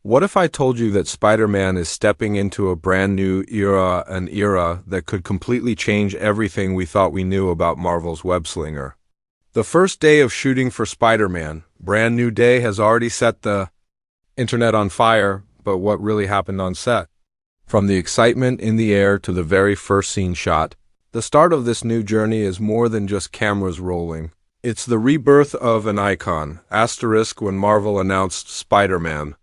What if I told you that Spider-Man is stepping into a brand new era, an era that could completely change everything we thought we knew about Marvel's web-slinger? The first day of shooting for Spider-Man, Brand New Day, has already set the internet on fire, but what really happened on set? From the excitement in the air to the very first scene shot, the start of this new journey is more than just cameras rolling. It's the rebirth of an icon, asterisk when Marvel announced Spider-Man.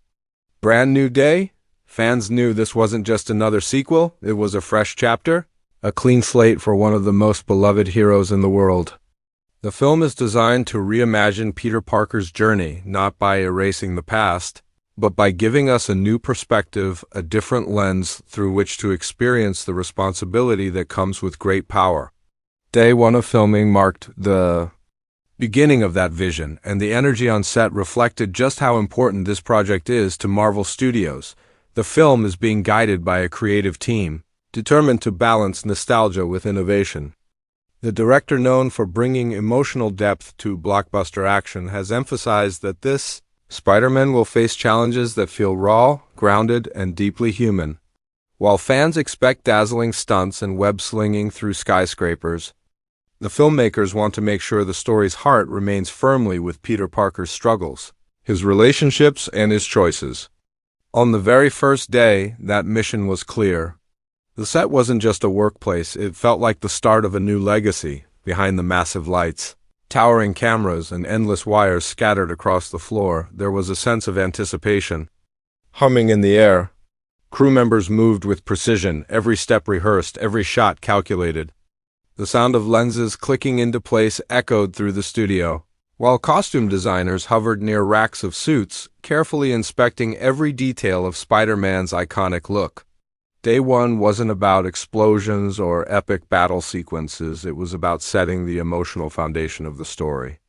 Brand New Day? Fans knew this wasn't just another sequel, it was a fresh chapter, a clean slate for one of the most beloved heroes in the world. The film is designed to reimagine Peter Parker's journey, not by erasing the past, but by giving us a new perspective, a different lens through which to experience the responsibility that comes with great power. Day one of filming marked the beginning of that vision, and the energy on set reflected just how important this project is to Marvel Studios. The film is being guided by a creative team, determined to balance nostalgia with innovation. The director, known for bringing emotional depth to blockbuster action, has emphasized that this Spider-Man will face challenges that feel raw, grounded, and deeply human. While fans expect dazzling stunts and web-slinging through skyscrapers, the filmmakers want to make sure the story's heart remains firmly with Peter Parker's struggles, his relationships, and his choices. On the very first day, that mission was clear. The set wasn't just a workplace, it felt like the start of a new legacy. Behind the massive lights, towering cameras, and endless wires scattered across the floor, there was a sense of anticipation. Humming in the air, crew members moved with precision, every step rehearsed, every shot calculated. The sound of lenses clicking into place echoed through the studio, while costume designers hovered near racks of suits, carefully inspecting every detail of Spider-Man's iconic look. Day one wasn't about explosions or epic battle sequences, it was about setting the emotional foundation of the story.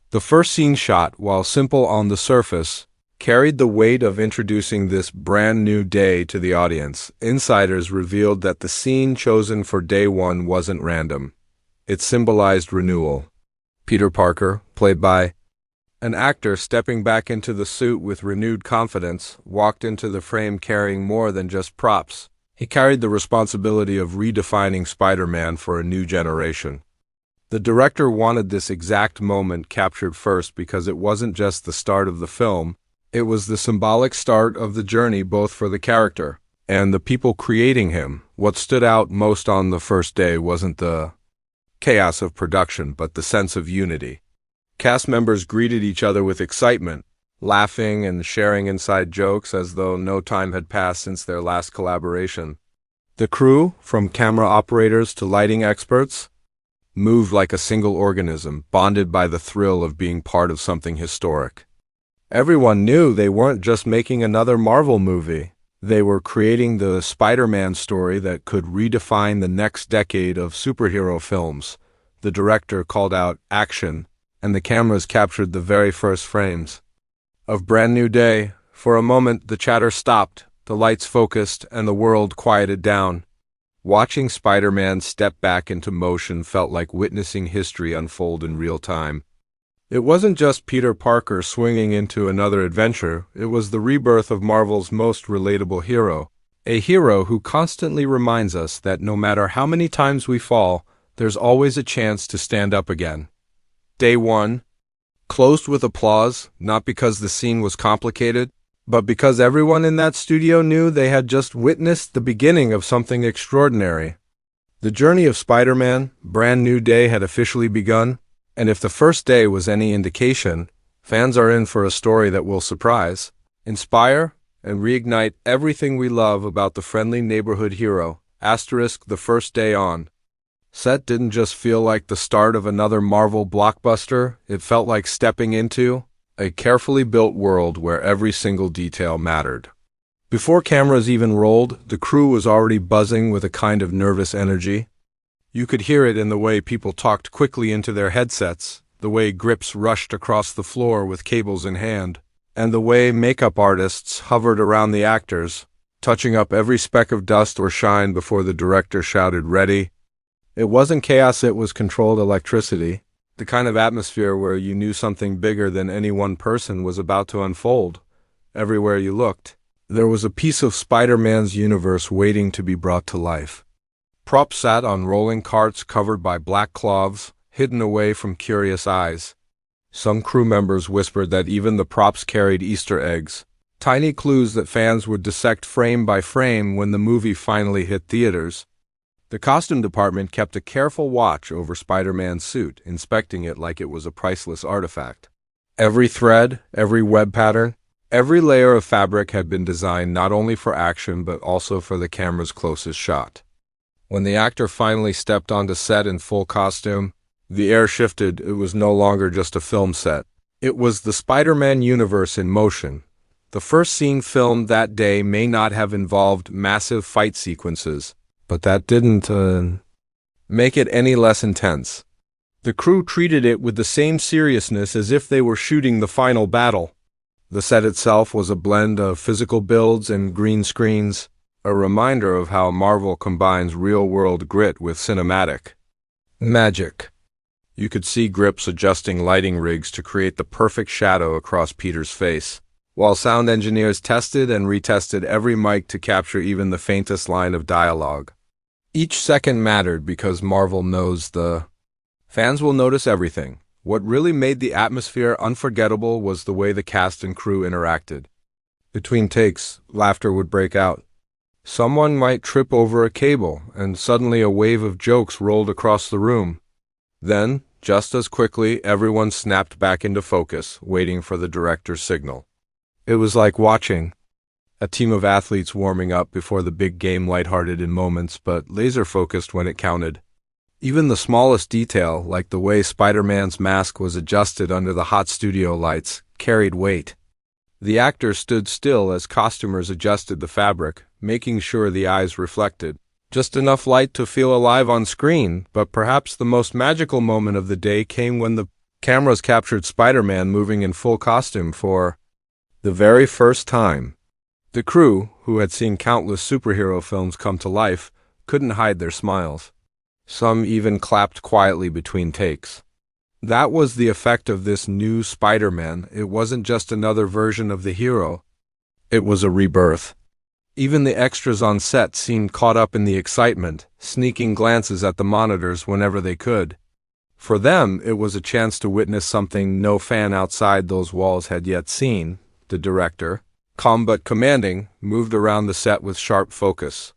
The first scene shot, while simple on the surface, carried the weight of introducing this brand new day to the audience. Insiders revealed that the scene chosen for day one wasn't random. It symbolized renewal. Peter Parker, played by an actor stepping back into the suit with renewed confidence, walked into the frame carrying more than just props. He carried the responsibility of redefining Spider-Man for a new generation. The director wanted this exact moment captured first because it wasn't just the start of the film, it was the symbolic start of the journey both for the character and the people creating him. What stood out most on the first day wasn't the chaos of production, but the sense of unity. Cast members greeted each other with excitement, laughing and sharing inside jokes as though no time had passed since their last collaboration. The crew, from camera operators to lighting experts, moved like a single organism, bonded by the thrill of being part of something historic. Everyone knew they weren't just making another Marvel movie. They were creating the Spider-Man story that could redefine the next decade of superhero films. The director called out action, and the cameras captured the very first frames of Brand New Day. For a moment, the chatter stopped, the lights focused, and the world quieted down. Watching Spider-Man step back into motion felt like witnessing history unfold in real time. It wasn't just Peter Parker swinging into another adventure, it was the rebirth of Marvel's most relatable hero. A hero who constantly reminds us that no matter how many times we fall, there's always a chance to stand up again. Day one closed with applause, not because the scene was complicated, but because everyone in that studio knew they had just witnessed the beginning of something extraordinary. The journey of Spider-Man, Brand New Day, had officially begun. And if the first day was any indication, fans are in for a story that will surprise, inspire, and reignite everything we love about the friendly neighborhood hero, asterisk the first day on. Set didn't just feel like the start of another Marvel blockbuster, it felt like stepping into a carefully built world where every single detail mattered. Before cameras even rolled, the crew was already buzzing with a kind of nervous energy. You could hear it in the way people talked quickly into their headsets, the way grips rushed across the floor with cables in hand, and the way makeup artists hovered around the actors, touching up every speck of dust or shine before the director shouted, "Ready?" It wasn't chaos, it was controlled electricity, the kind of atmosphere where you knew something bigger than any one person was about to unfold. Everywhere you looked, There was a piece of Spider-Man's universe waiting to be brought to life. Props sat on rolling carts covered by black cloths, hidden away from curious eyes. Some crew members whispered that even the props carried Easter eggs, tiny clues that fans would dissect frame by frame when the movie finally hit theaters. The costume department kept a careful watch over Spider-Man's suit, inspecting it like it was a priceless artifact. Every thread, every web pattern, every layer of fabric had been designed not only for action but also for the camera's closest shot. When the actor finally stepped onto set in full costume, the air shifted. It was no longer just a film set. It was the Spider-Man universe in motion. The first scene filmed that day may not have involved massive fight sequences, but that didn't make it any less intense. The crew treated it with the same seriousness as if they were shooting the final battle. The set itself was a blend of physical builds and green screens, a reminder of how Marvel combines real-world grit with cinematic magic. You could see grips adjusting lighting rigs to create the perfect shadow across Peter's face, while sound engineers tested and retested every mic to capture even the faintest line of dialogue. Each second mattered because Marvel knows fans will notice everything. What really made the atmosphere unforgettable was the way the cast and crew interacted. Between takes, laughter would break out. Someone might trip over a cable, and suddenly a wave of jokes rolled across the room. Then, just as quickly, everyone snapped back into focus, waiting for the director's signal. It was like watching a team of athletes warming up before the big game, lighthearted in moments, but laser-focused when it counted. Even the smallest detail, like the way Spider-Man's mask was adjusted under the hot studio lights, carried weight. The actors stood still as costumers adjusted the fabric, making sure the eyes reflected just enough light to feel alive on screen, but perhaps the most magical moment of the day came when the cameras captured Spider-Man moving in full costume for the very first time. The crew, who had seen countless superhero films come to life, couldn't hide their smiles. Some even clapped quietly between takes. That was the effect of this new Spider-Man. It wasn't just another version of the hero. It was a rebirth. Even the extras on set seemed caught up in the excitement, sneaking glances at the monitors whenever they could. For them, it was a chance to witness something no fan outside those walls had yet seen. The director, calm but commanding, moved around the set with sharp focus.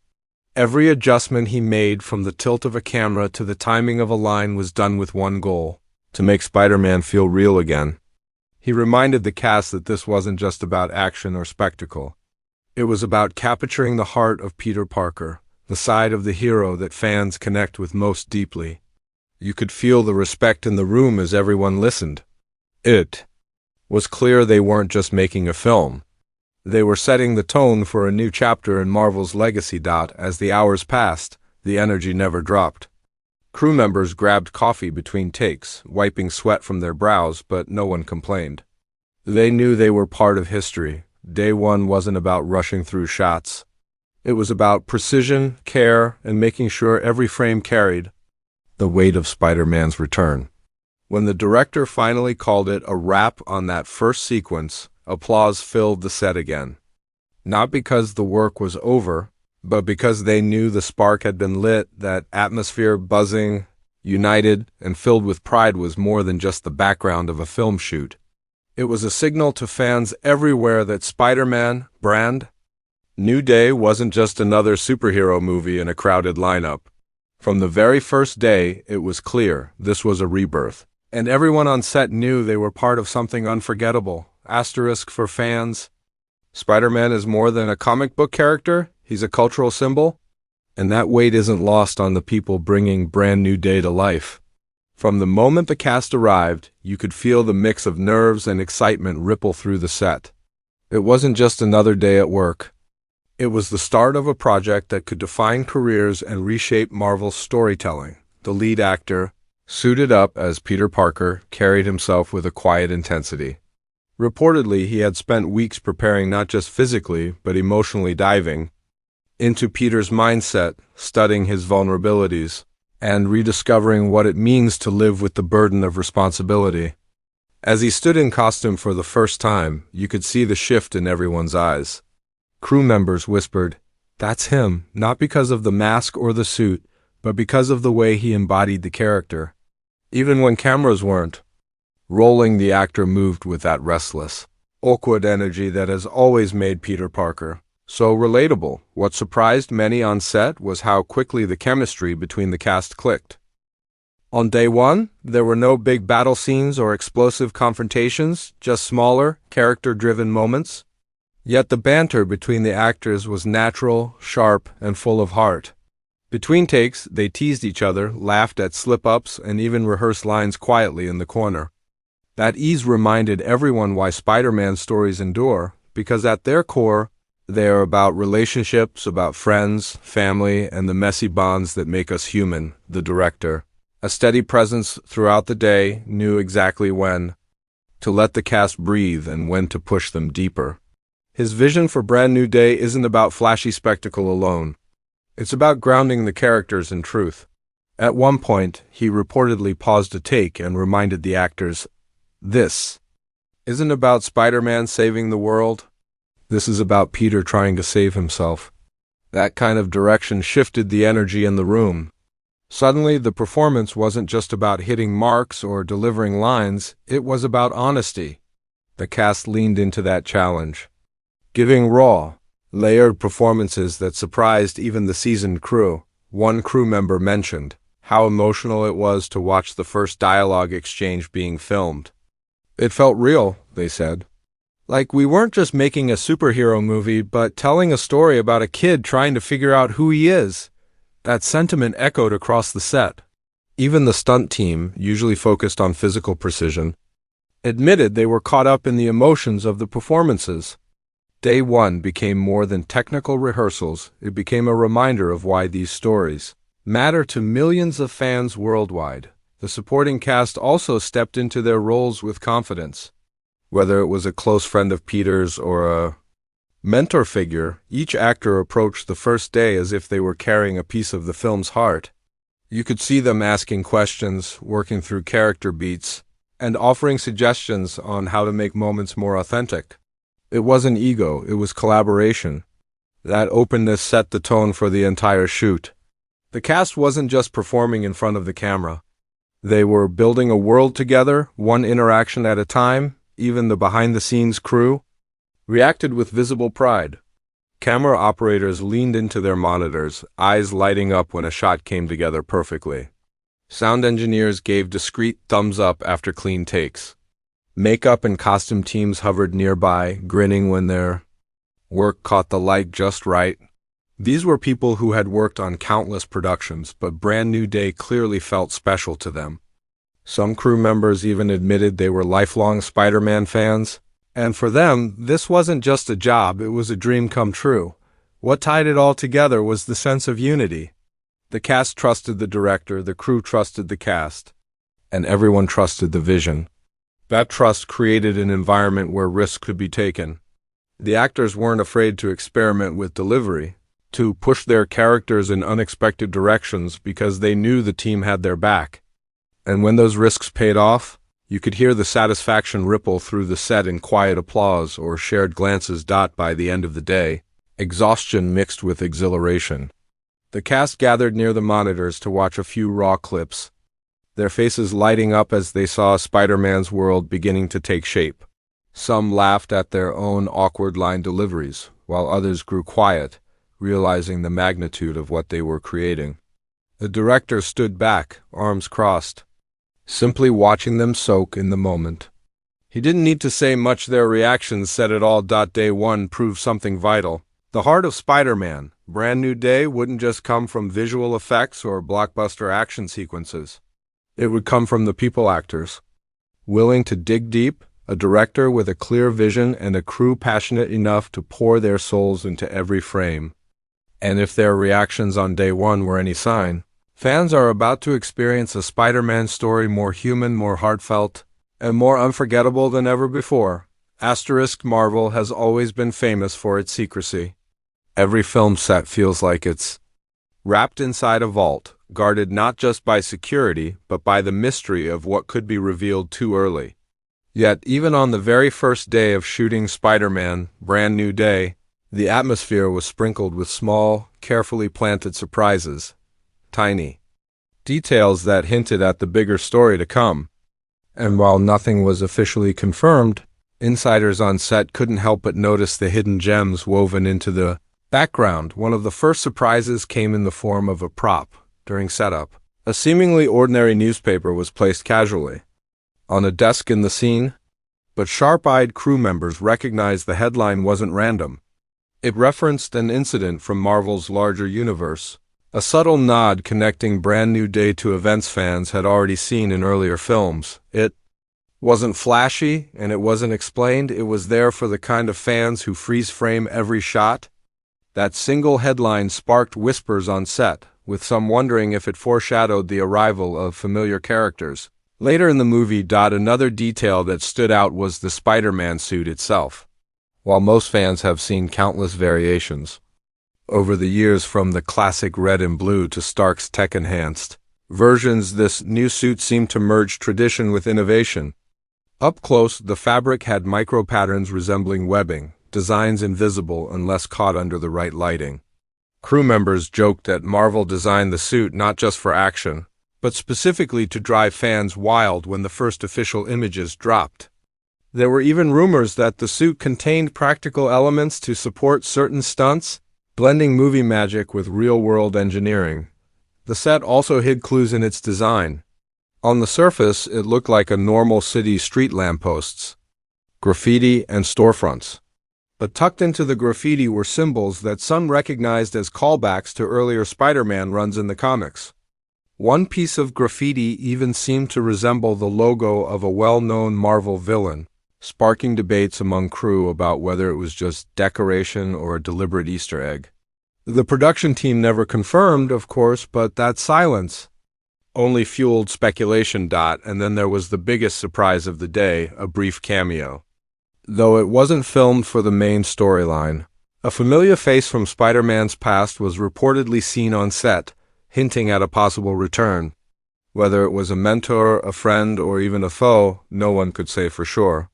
Every adjustment he made, from the tilt of a camera to the timing of a line, was done with one goal: to make Spider-Man feel real again. He reminded the cast that this wasn't just about action or spectacle. It was about capturing the heart of Peter Parker, the side of the hero that fans connect with most deeply. You could feel the respect in the room as everyone listened. It was clear they weren't just making a film. They were setting the tone for a new chapter in Marvel's legacy. As the hours passed, the energy never dropped. Crew members grabbed coffee between takes, wiping sweat from their brows, but no one complained. They knew they were part of history. Day one wasn't about rushing through shots. It was about precision, care, and making sure every frame carried the weight of Spider-Man's return. When the director finally called it a wrap on that first sequence, applause filled the set again. Not because the work was over, but because they knew the spark had been lit. That atmosphere, buzzing, united, and filled with pride, was more than just the background of a film shoot. It was a signal to fans everywhere that Spider-Man, brand new day, wasn't just another superhero movie in a crowded lineup. From the very first day, it was clear this was a rebirth. And everyone on set knew they were part of something unforgettable. Asterisk for fans. Spider-Man is more than a comic book character. He's a cultural symbol. And that weight isn't lost on the people bringing Brand New Day to life. From the moment the cast arrived, you could feel the mix of nerves and excitement ripple through the set. It wasn't just another day at work. It was the start of a project that could define careers and reshape Marvel's storytelling. The lead actor, suited up as Peter Parker, carried himself with a quiet intensity. Reportedly, he had spent weeks preparing, not just physically, but emotionally, diving into Peter's mindset, studying his vulnerabilities, and rediscovering what it means to live with the burden of responsibility. As he stood in costume for the first time, you could see the shift in everyone's eyes. Crew members whispered, "That's him," not because of the mask or the suit, but because of the way he embodied the character. Even when cameras weren't rolling, the actor moved with that restless, awkward energy that has always made Peter Parker so relatable. What surprised many on set was how quickly the chemistry between the cast clicked. On day one, there were no big battle scenes or explosive confrontations, just smaller, character-driven moments. Yet the banter between the actors was natural, sharp, and full of heart. Between takes, they teased each other, laughed at slip-ups, and even rehearsed lines quietly in the corner. That ease reminded everyone why Spider-Man stories endure, because at their core, they are about relationships, about friends, family, and the messy bonds that make us human. The director, a steady presence throughout the day, knew exactly when to let the cast breathe and when to push them deeper. His vision for Brand New Day isn't about flashy spectacle alone. It's about grounding the characters in truth. At one point, he reportedly paused a take and reminded the actors, "This isn't about Spider-Man saving the world. This is about Peter trying to save himself." That kind of direction shifted the energy in the room. Suddenly, the performance wasn't just about hitting marks or delivering lines, it was about honesty. The cast leaned into that challenge, giving raw, layered performances that surprised even the seasoned crew. One crew member mentioned how emotional it was to watch the first dialogue exchange being filmed. "It felt real," they said. "Like we weren't just making a superhero movie, but telling a story about a kid trying to figure out who he is." That sentiment echoed across the set. Even the stunt team, usually focused on physical precision, admitted they were caught up in the emotions of the performances. Day one became more than technical rehearsals. It became a reminder of why these stories matter to millions of fans worldwide. The supporting cast also stepped into their roles with confidence. Whether it was a close friend of Peter's or a mentor figure, each actor approached the first day as if they were carrying a piece of the film's heart. You could see them asking questions, working through character beats, and offering suggestions on how to make moments more authentic. It wasn't ego, it was collaboration. That openness set the tone for the entire shoot. The cast wasn't just performing in front of the camera. They were building a world together, one interaction at a time. Even the behind-the-scenes crew reacted with visible pride. Camera operators leaned into their monitors, eyes lighting up when a shot came together perfectly. Sound engineers gave discreet thumbs up after clean takes. Makeup and costume teams hovered nearby, grinning when their work caught the light just right. These were people who had worked on countless productions, but Brand New Day clearly felt special to them. Some crew members even admitted they were lifelong Spider-Man fans, and for them, this wasn't just a job, it was a dream come true. What tied it all together was the sense of unity. The cast trusted the director, the crew trusted the cast, and everyone trusted the vision. That trust created an environment where risks could be taken. The actors weren't afraid to experiment with delivery, to push their characters in unexpected directions because they knew the team had their back. And when those risks paid off, you could hear the satisfaction ripple through the set in quiet applause or shared glances. By the end of the day, exhaustion mixed with exhilaration. The cast gathered near the monitors to watch a few raw clips, their faces lighting up as they saw Spider-Man's world beginning to take shape. Some laughed at their own awkward line deliveries, while others grew quiet, realizing the magnitude of what they were creating. The director stood back, arms crossed, simply watching them soak in the moment. He didn't need to say much, their reactions said it all. Day one proved something vital. The heart of Spider-Man, Brand New Day, wouldn't just come from visual effects or blockbuster action sequences. It would come from the people actors, willing to dig deep, a director with a clear vision, and a crew passionate enough to pour their souls into every frame. And if their reactions on day one were any sign, fans are about to experience a Spider-Man story more human, more heartfelt, and more unforgettable than ever before. Marvel has always been famous for its secrecy. Every film set feels like it's wrapped inside a vault, guarded not just by security, but by the mystery of what could be revealed too early. Yet, even on the very first day of shooting Spider-Man, Brand New Day, The atmosphere was sprinkled with small, carefully planted surprises, tiny details that hinted at the bigger story to come. And while nothing was officially confirmed, insiders on set couldn't help but notice the hidden gems woven into the background. One of the first surprises came in the form of a prop during setup. A seemingly ordinary newspaper was placed casually on a desk in the scene, but sharp-eyed crew members recognized the headline wasn't random. It referenced an incident from Marvel's larger universe, a subtle nod connecting Brand New Day to events fans had already seen in earlier films. It wasn't flashy, and it wasn't explained. It was there for the kind of fans who freeze-frame every shot. That single headline sparked whispers on set, with some wondering if it foreshadowed the arrival of familiar characters. Later in the movie, another detail that stood out was the Spider-Man suit itself. While most fans have seen countless variations over the years, from the classic red and blue to Stark's tech-enhanced versions, this new suit seemed to merge tradition with innovation. Up close, the fabric had micro-patterns resembling webbing, designs invisible unless caught under the right lighting. Crew members joked that Marvel designed the suit not just for action, but specifically to drive fans wild when the first official images dropped. There were even rumors that the suit contained practical elements to support certain stunts, blending movie magic with real-world engineering. The set also hid clues in its design. On the surface, it looked like a normal city street lampposts, graffiti, and storefronts. But tucked into the graffiti were symbols that some recognized as callbacks to earlier Spider-Man runs in the comics. One piece of graffiti even seemed to resemble the logo of a well-known Marvel villain, sparking debates among crew about whether it was just decoration or a deliberate Easter egg. The production team never confirmed, of course, but that silence only fueled speculation. And then there was the biggest surprise of the day, a brief cameo. Though it wasn't filmed for the main storyline, a familiar face from Spider-Man's past was reportedly seen on set, hinting at a possible return. Whether it was a mentor, a friend, or even a foe, no one could say for sure.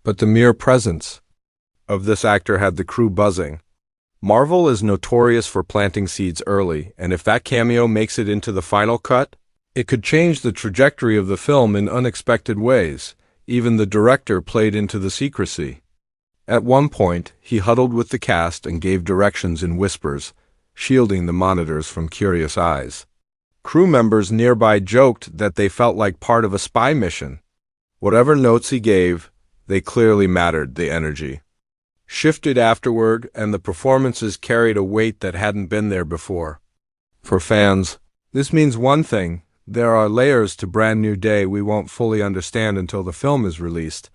But the mere presence of this actor had the crew buzzing. Marvel is notorious for planting seeds early, and if that cameo makes it into the final cut, it could change the trajectory of the film in unexpected ways. Even the director played into the secrecy. At one point, he huddled with the cast and gave directions in whispers, shielding the monitors from curious eyes. Crew members nearby joked that they felt like part of a spy mission. Whatever notes he gave, they clearly mattered. The energy shifted afterward, and the performances carried a weight that hadn't been there before. For fans, this means one thing: there are layers to Brand New Day we won't fully understand until the film is released.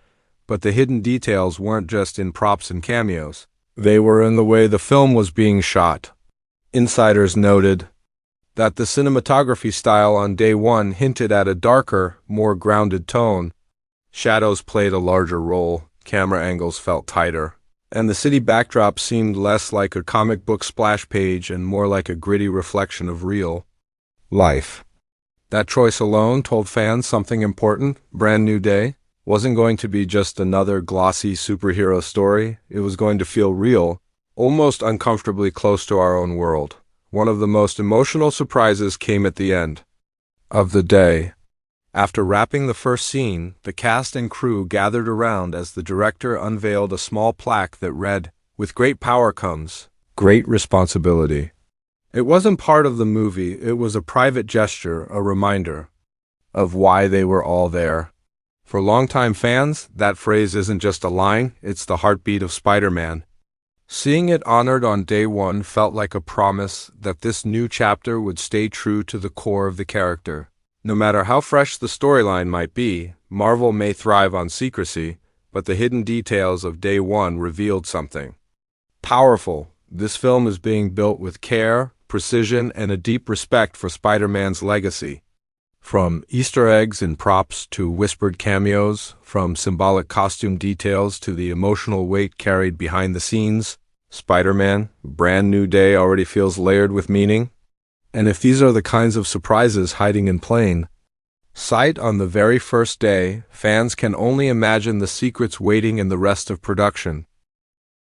But the hidden details weren't just in props and cameos. They were in the way the film was being shot. Insiders noted that the cinematography style on day one hinted at a darker, more grounded tone. Shadows played a larger role, camera angles felt tighter, and the city backdrop seemed less like a comic book splash page and more like a gritty reflection of real life. That choice alone told fans something important. Brand New Day wasn't going to be just another glossy superhero story. It was going to feel real, almost uncomfortably close to our own world. One of the most emotional surprises came at the end of the day. After wrapping the first scene, the cast and crew gathered around as the director unveiled a small plaque that read, "With great power comes great responsibility." It wasn't part of the movie, it was a private gesture, a reminder of why they were all there. For longtime fans, that phrase isn't just a line, it's the heartbeat of Spider-Man. Seeing it honored on day one felt like a promise that this new chapter would stay true to the core of the character. No matter how fresh the storyline might be, Marvel may thrive on secrecy, but the hidden details of day one revealed something powerful. This film is being built with care, precision, and a deep respect for Spider-Man's legacy. From Easter eggs and props to whispered cameos, from symbolic costume details to the emotional weight carried behind the scenes, Spider-Man, Brand New Day already feels layered with meaning. And if these are the kinds of surprises hiding in plain sight on the very first day, fans can only imagine the secrets waiting in the rest of production.